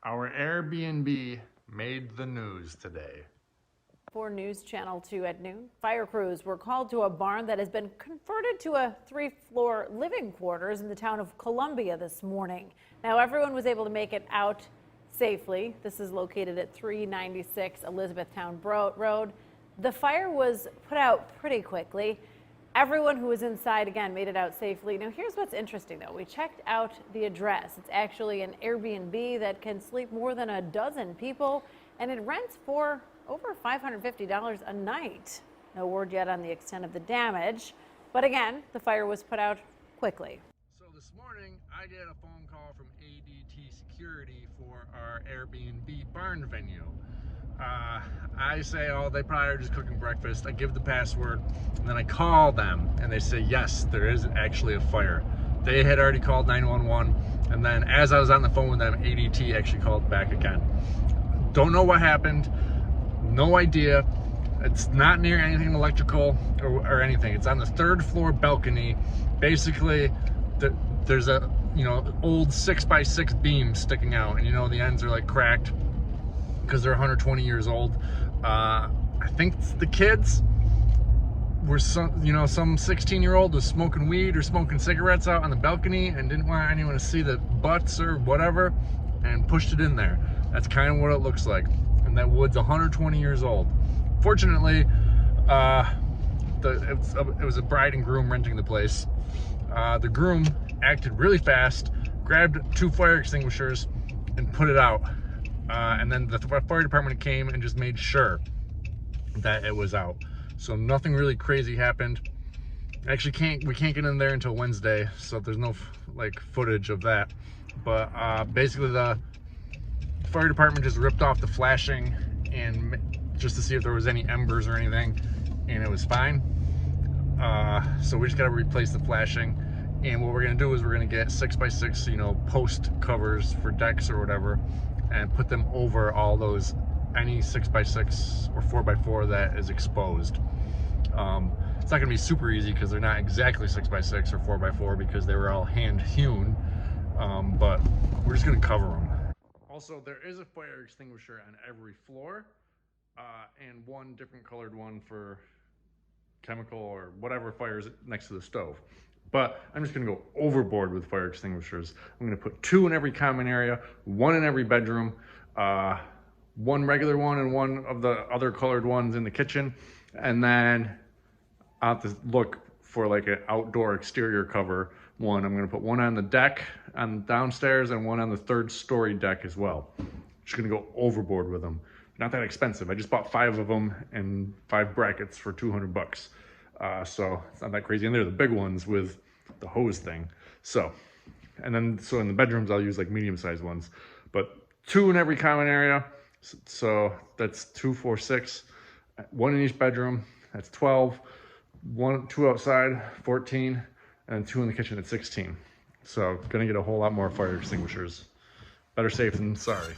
Our Airbnb made the news today. For News Channel 2 at noon, fire crews were called to a barn that has been converted to a 3-floor living quarters in the town of Columbia this morning. Now everyone was able to make it out safely. This is located at 396 Elizabethtown Road. The fire was put out pretty quickly. Everyone who was inside, again, made it out safely. Now, here's what's interesting, though. We checked out the address. It's actually an Airbnb that can sleep more than a dozen people, and it rents for over $550 a night. No word yet on the extent of the damage, but again, the fire was put out quickly. So this morning, I get a phone call from ADT Security for our Airbnb barn venue. I say, oh, they probably are just cooking breakfast. I give the password, and then I call them, and they say, yes, there is actually a fire. They had already called 911, and then as I was on the phone with them, ADT actually called back again. Don't know what happened, no idea. It's not near anything electrical or anything. It's on the 3rd floor balcony. Basically, there's a old 6x6 beam sticking out, and the ends are like cracked because they're 120 years old. I think the kids were some 16-year-old was smoking weed or smoking cigarettes out on the balcony and didn't want anyone to see the butts or whatever and pushed it in there. That's kind of what it looks like. And that wood's 120 years old. Fortunately, it was a bride and groom renting the place. The groom acted really fast, grabbed 2 fire extinguishers and put it out. And then the fire department came and just made sure that it was out. So nothing really crazy happened. Actually, we can't get in there until Wednesday, so there's no footage of that. But basically, the fire department just ripped off the flashing and just to see if there was any embers or anything, and it was fine. So we just got to replace the flashing. And what we're gonna do is we're gonna get 6x6, post covers for decks or whatever, and put them over all those, any 6x6 or 4x4 that is exposed. It's not gonna be super easy because they're not exactly 6x6 or 4x4 because they were all hand hewn, but we're just gonna cover them. Also, there is a fire extinguisher on every floor, and one different colored one for chemical or whatever fires next to the stove. But I'm just gonna go overboard with fire extinguishers. I'm gonna put 2 in every common area, 1 in every bedroom, 1 regular one and 1 of the other colored ones in the kitchen. And then I'll have to look for like an outdoor exterior cover one. I'm gonna put 1 on the deck on downstairs and 1 on the 3rd story deck as well. Just gonna go overboard with them. Not that expensive. I just bought 5 of them and 5 brackets for $200. So it's not that crazy. And they're the big ones with the hose thing. So in the bedrooms, I'll use like medium-sized ones, but 2 in every common area. So that's 2, 4, 6, 1 in each bedroom. That's 12, 2 outside, 14, and 2 in the kitchen at 16. So gonna get a whole lot more fire extinguishers. Better safe than sorry.